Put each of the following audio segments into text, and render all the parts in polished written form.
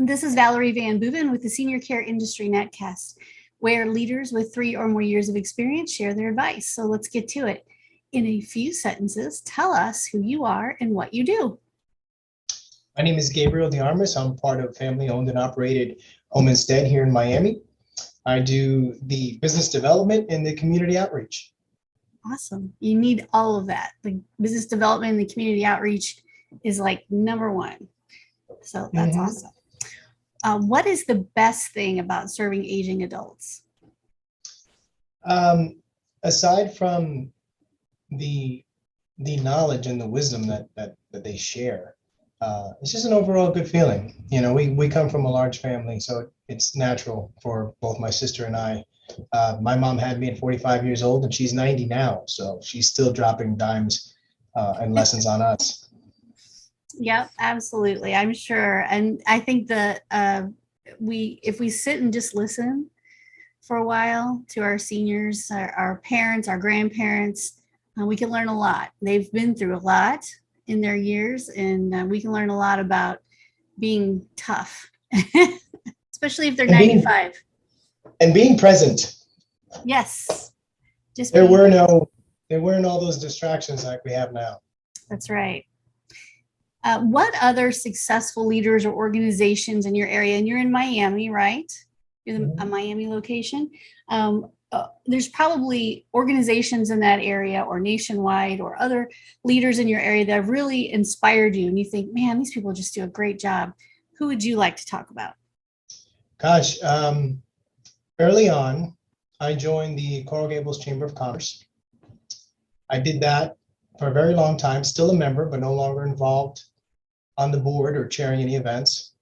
This is Valerie Van Boeven with the Senior Care Industry Netcast, where leaders with 3 or more years of experience share their advice. So let's get to it. In a few sentences, tell us who you are and what you do. My name is Gabriel De Armas. I'm part of family-owned and operated Home Instead here in Miami. I do the business development and the community outreach. Awesome. You need all of that. The business development and the community outreach is like number one. So that's awesome. What is the best thing about serving aging adults? Aside from the knowledge and the wisdom that they share, it's just an overall good feeling. You know, we come from a large family, so it's natural for both my sister and I. My mom had me at 45 years old, and she's 90 now, so she's still dropping dimes and lessons on us. Yep, absolutely. I'm sure. And I think that if we sit and just listen for a while to our seniors, our parents, our grandparents, we can learn a lot. They've been through a lot in their years, and we can learn a lot about being tough, especially if they're 95. And being present. Yes. There weren't all those distractions like we have now. That's right. What other successful leaders or organizations in your area, and you're in Miami, right? You're a Miami location. There's probably organizations in that area or nationwide or other leaders in your area that have really inspired you and you think, man, these people just do a great job. Who would you like to talk about? Gosh, early on, I joined the Coral Gables Chamber of Commerce. I did that for a very long time, still a member, but no longer involved on the board or chairing any events.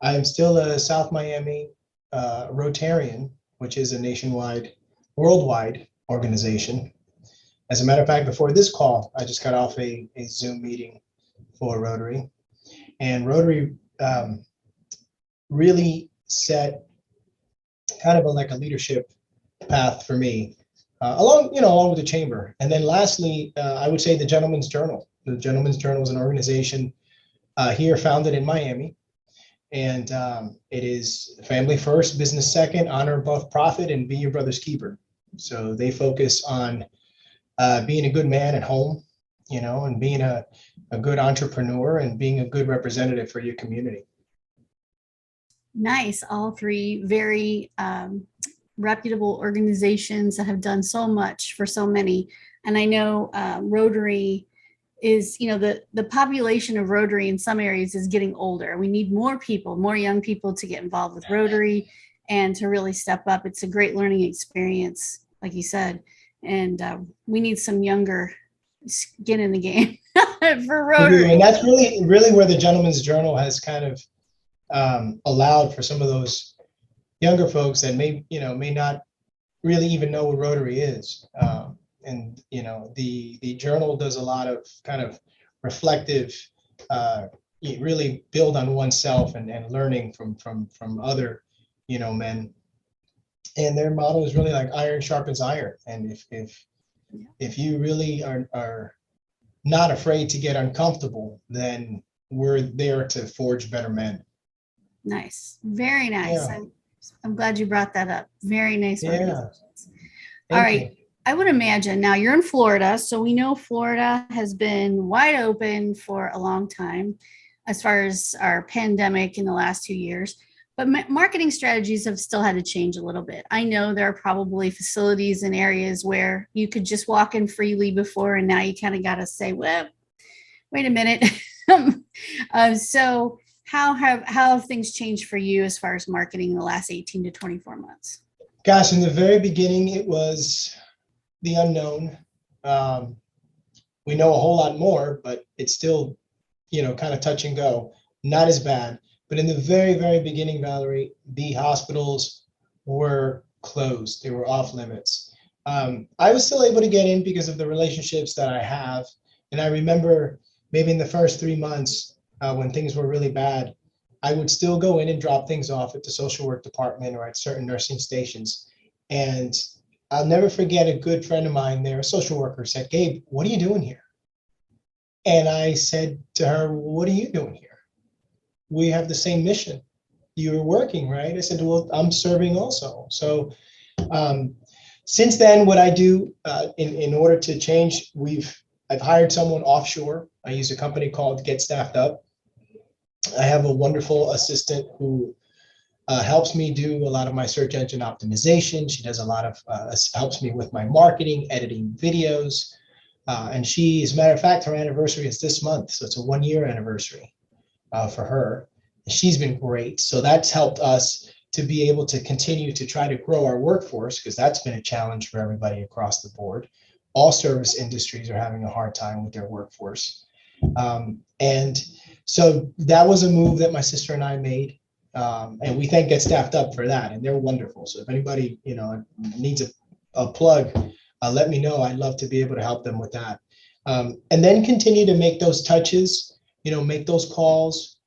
I am still a South Miami Rotarian, which is a nationwide, worldwide organization. As a matter of fact, before this call, I just got off a Zoom meeting for Rotary. And Rotary really set kind of like a leadership path for me, along with the chamber. And then lastly, I would say the Gentleman's Journal. The Gentleman's Journal is an organization here founded in Miami. And it is family first, business second, honor above profit, and be your brother's keeper. So they focus on being a good man at home, and being a good entrepreneur and being a good representative for your community. Nice. All three very reputable organizations that have done so much for so many. And I know Rotary is, the population of Rotary in some areas is getting older. We need more people, more young people to get involved with Rotary and to really step up. It's a great learning experience, like you said. And we need some younger skin in the game for Rotary. And that's really where the Gentleman's Journal has kind of allowed for some of those younger folks that may not really even know what Rotary is. And the journal does a lot of kind of reflective, really build on oneself and learning from other men. And their model is really like iron sharpens iron. And if you really are not afraid to get uncomfortable, then we're there to forge better men. Nice, very nice. Yeah. I'm glad you brought that up. Very nice organizations. Yeah. All right. I would imagine now you're in Florida, so we know Florida has been wide open for a long time as far as our pandemic in the last 2 years, but marketing strategies have still had to change a little bit. I know there are probably facilities and areas where you could just walk in freely before, and now you kind of got to say, well, wait a minute. So how have things changed for you as far as marketing in the last 18 to 24 months? Gosh, in the very beginning, it was the unknown. We know a whole lot more, but it's still, kind of touch and go. Not as bad. But in the very, very beginning, Valerie, the hospitals were closed. They were off limits. I was still able to get in because of the relationships that I have. And I remember maybe in the first 3 months when things were really bad, I would still go in and drop things off at the social work department or at certain nursing stations. And I'll never forget a good friend of mine there, a social worker, said, "Gabe, what are you doing here?" And I said to her, "What are you doing here? We have the same mission. you're working, right? I said, well, I'm serving also. So since then, what I do in order to change, I've hired someone offshore. I use a company called Get Staffed Up. I have a wonderful assistant who helps me do a lot of my search engine optimization. She does a lot of helps me with my marketing, editing videos. And she, as a matter of fact, her anniversary is this month. So it's a 1-year anniversary for her. She's been great. So that's helped us to be able to continue to try to grow our workforce, because that's been a challenge for everybody across the board. All service industries are having a hard time with their workforce. And so that was a move that my sister and I made. And we thank Get Staffed Up for that. And they're wonderful. So if anybody, needs a plug, let me know. I'd love to be able to help them with that. And then continue to make those touches, make those calls.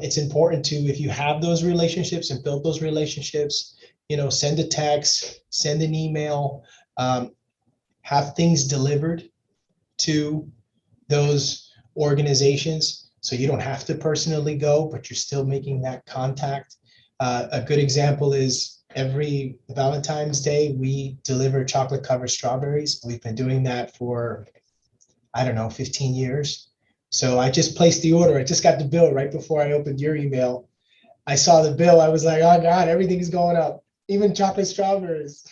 It's important to, if you have those relationships and build those relationships, send a text, send an email, have things delivered to those organizations. So you don't have to personally go, but you're still making that contact. A good example is every Valentine's Day, we deliver chocolate covered strawberries. We've been doing that for, 15 years. So I just placed the order. I just got the bill right before I opened your email. I saw the bill. I was like, oh God, everything's going up, even chocolate strawberries.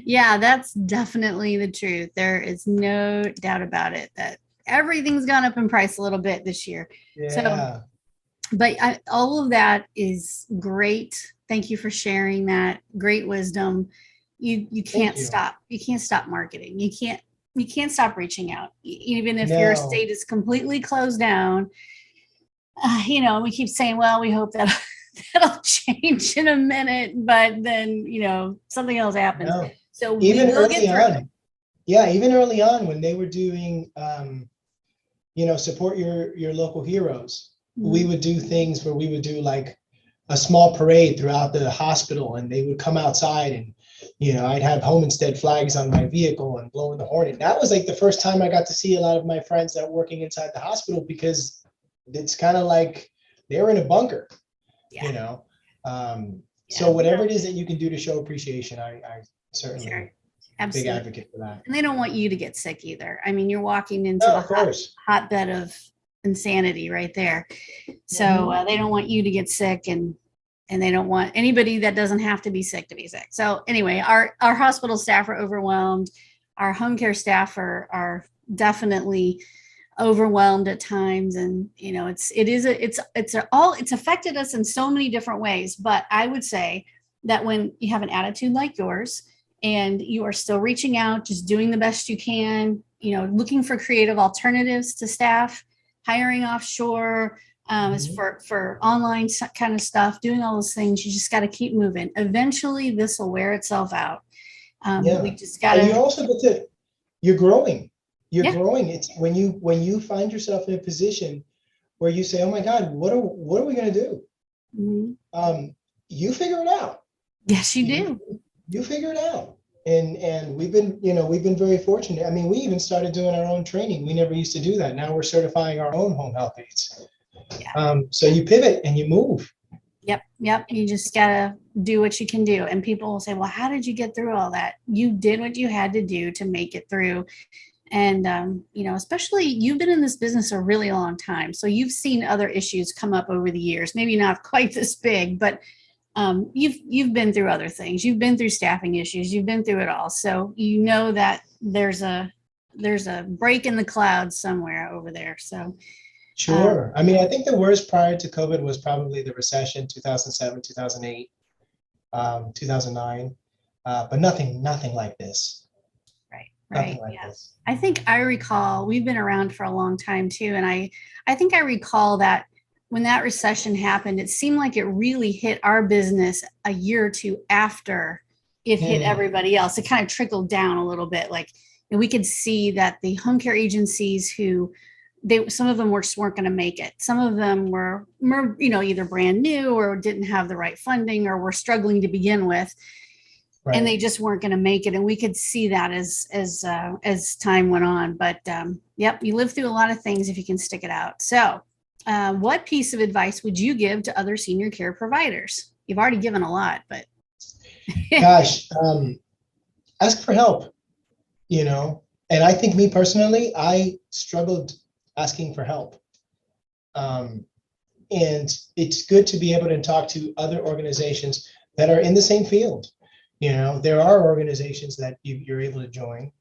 Yeah, that's definitely the truth. There is no doubt about it that everything's gone up in price a little bit this year. Yeah. So, but all of that is great. Thank you for sharing that. Great wisdom. You can't stop. You can't stop marketing. You can't stop reaching out, even if your state is completely closed down. We keep saying, well, we hope that that'll change in a minute, but then, something else happens. No. So even early on, even early on when they were doing, support your local heroes, we would do things where we would do like a small parade throughout the hospital, and they would come outside and, I'd have Homestead flags on my vehicle and blowing the horn. And that was like the first time I got to see a lot of my friends that were working inside the hospital, because it's kind of like they were in a bunker, So whatever it is that you can do to show appreciation, I certainly big advocate for that. And they don't want you to get sick either. I mean, you're walking into the hotbed of insanity right there. So they don't want you to get sick, and they don't want anybody that doesn't have to be sick to be sick. So anyway, our hospital staff are overwhelmed. Our home care staff are definitely overwhelmed at times. And, it's affected us in so many different ways. But I would say that when you have an attitude like yours and you are still reaching out, just doing the best you can, looking for creative alternatives to staff, hiring offshore, for online kind of stuff, doing all those things, you just got to keep moving. Eventually this will wear itself out. We just got to. You also you're growing. You're growing. It's when you find yourself in a position where you say, oh my God, what are we going to do? Mm-hmm. You figure it out. Yes, you do. You figure it out. And we've been very fortunate. I mean, we even started doing our own training. We never used to do that. Now we're certifying our own home health aides. Yeah. So you pivot and you move. Yep. You just gotta do what you can do. And people will say, well, how did you get through all that? You did what you had to do to make it through. And, especially you've been in this business a really long time. So you've seen other issues come up over the years, maybe not quite this big, but you've been through other things. You've been through staffing issues. You've been through it all. So you know that there's a break in the clouds somewhere over there. So sure. I mean, I think the worst prior to COVID was probably the recession, 2007, 2008, 2009, but nothing like this. Right. Like this. I think I recall, we've been around for a long time too. And I think I recall that when that recession happened, it seemed like it really hit our business a year or two after it hit everybody else. It kind of trickled down a little bit. Like, and we could see that the home care agencies some of them weren't going to make it. Some of them were, either brand new or didn't have the right funding or were struggling to begin with. Right. And they just weren't going to make it. And we could see that as time went on. But you live through a lot of things if you can stick it out. So what piece of advice would you give to other senior care providers? You've already given a lot, but Gosh, ask for help, and I think me personally, I struggled asking for help. And it's good to be able to talk to other organizations that are in the same field. There are organizations that you're able to join,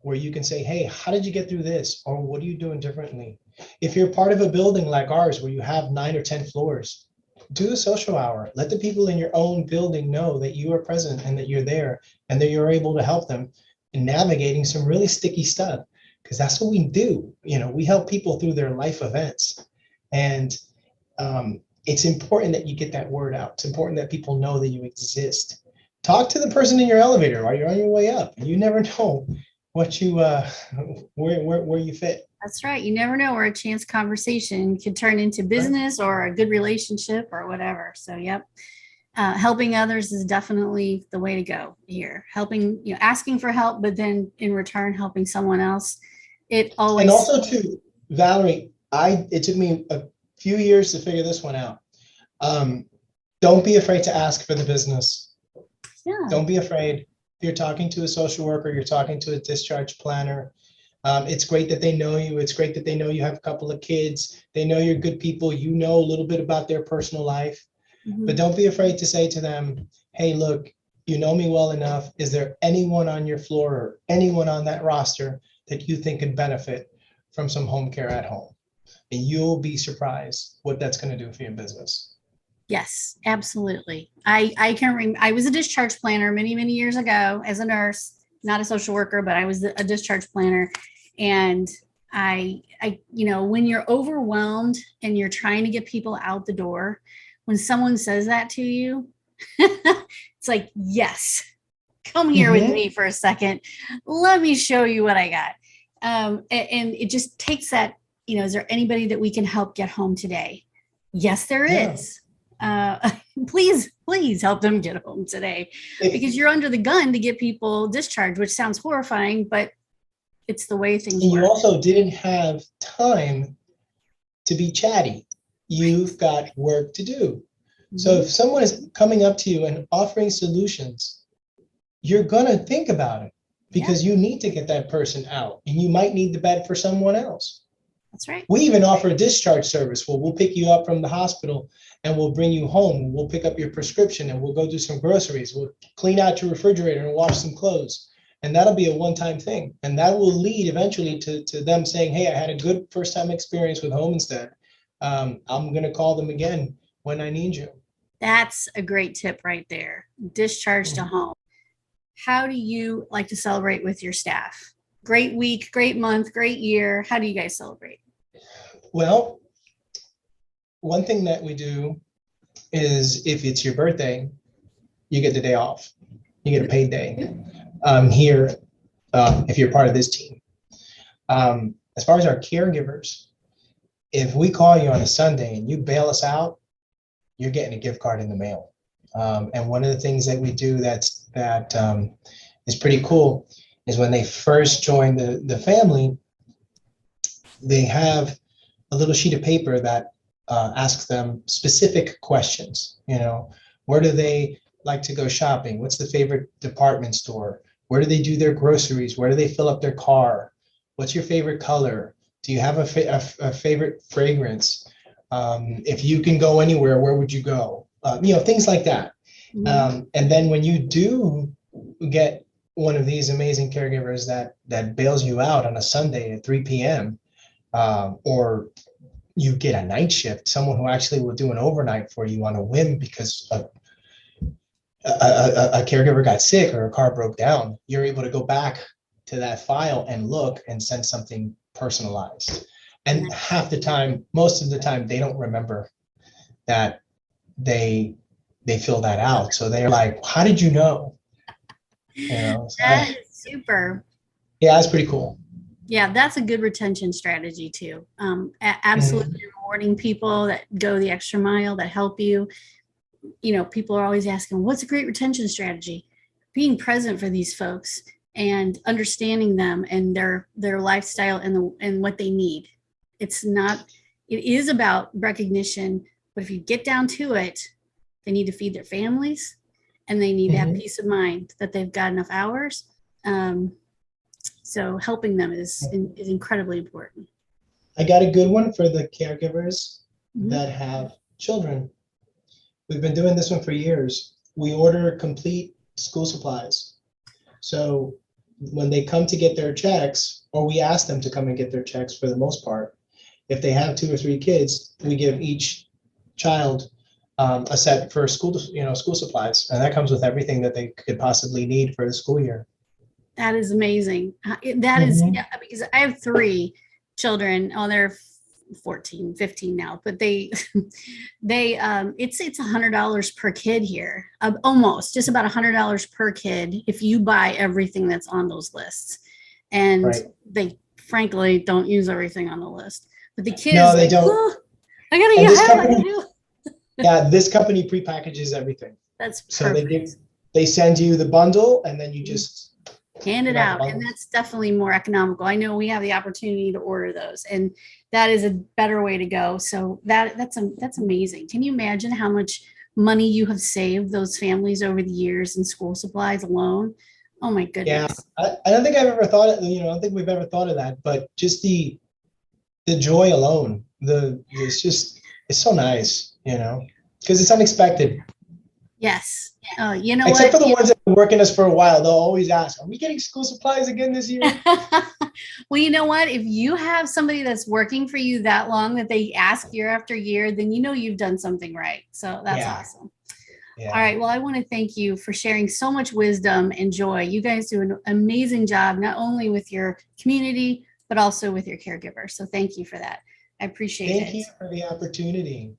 where you can say, hey, how did you get through this? Or what are you doing differently? If you're part of a building like ours, where you have 9 or 10 floors, do a social hour. Let the people in your own building know that you are present and that you're there and that you're able to help them in navigating some really sticky stuff, because that's what we do. We help people through their life events. And it's important that you get that word out. It's important that people know that you exist. Talk to the person in your elevator while you're on your way up. You never know what you where you fit. That's right. You never know where a chance conversation could turn into business or a good relationship or whatever. So, yep. Helping others is definitely the way to go here. Helping, asking for help, but then in return, helping someone else. It always. And also too, Valerie, it took me a few years to figure this one out. Don't be afraid to ask for the business. Yeah. Don't be afraid. If you're talking to a social worker, you're talking to a discharge planner. It's great that they know you. It's great that they know you have a couple of kids. They know you're good people. You know a little bit about their personal life. Mm-hmm. But don't be afraid to say to them, hey, look, you know me well enough. Is there anyone on your floor or anyone on that roster that you think could benefit from some home care at home? And you'll be surprised what that's going to do for your business. Yes, absolutely. I was a discharge planner many, many years ago as a nurse, not a social worker, but I was a discharge planner. And I when you're overwhelmed and you're trying to get people out the door, when someone says that to you, it's like, yes, come here with me for a second. Let me show you what I got. And it just takes that, is there anybody that we can help get home today? Yes, there is. Please help them get home today, because you're under the gun to get people discharged, which sounds horrifying, but it's the way things work. You also didn't have time to be chatty. You've got work to do. Mm-hmm. So if someone is coming up to you and offering solutions, you're going to think about it, because you need to get that person out, and you might need the bed for someone else. That's right. We even offer a discharge service where we'll pick you up from the hospital and we'll bring you home. We'll pick up your prescription and we'll go do some groceries. We'll clean out your refrigerator and wash some clothes. And that'll be a one-time thing. And that will lead eventually to them saying, hey, I had a good first-time experience with Home Instead. I'm going to call them again when I need you. That's a great tip right there. Discharge to home. How do you like to celebrate with your staff? Great week, great month, great year. How do you guys celebrate? Well, one thing that we do is, if it's your birthday, you get the day off. You get a paid day here if you're part of this team. As far as our caregivers, if we call you on a Sunday and you bail us out, you're getting a gift card in the mail. And one of the things that we do that is pretty cool is, when they first join the family, they have a little sheet of paper that asks them specific questions. Where do they like to go shopping? What's the favorite department store? Where do they do their groceries? Where do they fill up their car? What's your favorite color? Do you have a favorite fragrance? If you can go anywhere, where would you go? Things like that. Mm-hmm. And then when you do get one of these amazing caregivers that bails you out on a Sunday at 3 p.m., or you get a night shift, someone who actually will do an overnight for you on a whim because a caregiver got sick or a car broke down, you're able to go back to that file and look and send something personalized. And most of the time, they don't remember that they fill that out. So they're like, how did you know? That is super. Yeah, that's pretty cool. Yeah, that's a good retention strategy too. Absolutely rewarding people that go the extra mile, that help you. People are always asking, what's a great retention strategy? Being present for these folks and understanding them and their lifestyle and what they need. It's not, it is about recognition, but if you get down to it, they need to feed their families and they need to have peace of mind that they've got enough hours. So helping them is incredibly important. I got a good one for the caregivers that have children. We've been doing this one for years. We order complete school supplies. So when they come to get their checks, or we ask them to come and get their checks for the most part, if they have 2 or 3 kids, we give each child a set for school supplies, and that comes with everything that they could possibly need for the school year. That is amazing. That is, because I have 3 children. Oh, they're 14, 15 now, but it's $100 per kid here. Almost just about $100 per kid if you buy everything that's on those lists. And they frankly don't use everything on the list. But the kids, no, they don't. Oh, I gotta do. Yeah, this company prepackages everything. That's perfect. So they send you the bundle, and then you just hand it out, and that's definitely more economical. I know we have the opportunity to order those, and that is a better way to go. So that's amazing. Can you imagine how much money you have saved those families over the years in school supplies alone? Oh my goodness. Yeah, I don't think I've ever thought I don't think we've ever thought of that, but just the joy alone, it's so nice, because it's unexpected. Yes. Except for the ones that have been working us for a while, they'll always ask, are we getting school supplies again this year? Well, you know what? If you have somebody that's working for you that long that they ask year after year, then you've done something right. So that's awesome. Yeah. All right. Well, I want to thank you for sharing so much wisdom and joy. You guys do an amazing job, not only with your community, but also with your caregivers. So thank you for that. I appreciate it. Thank you for the opportunity.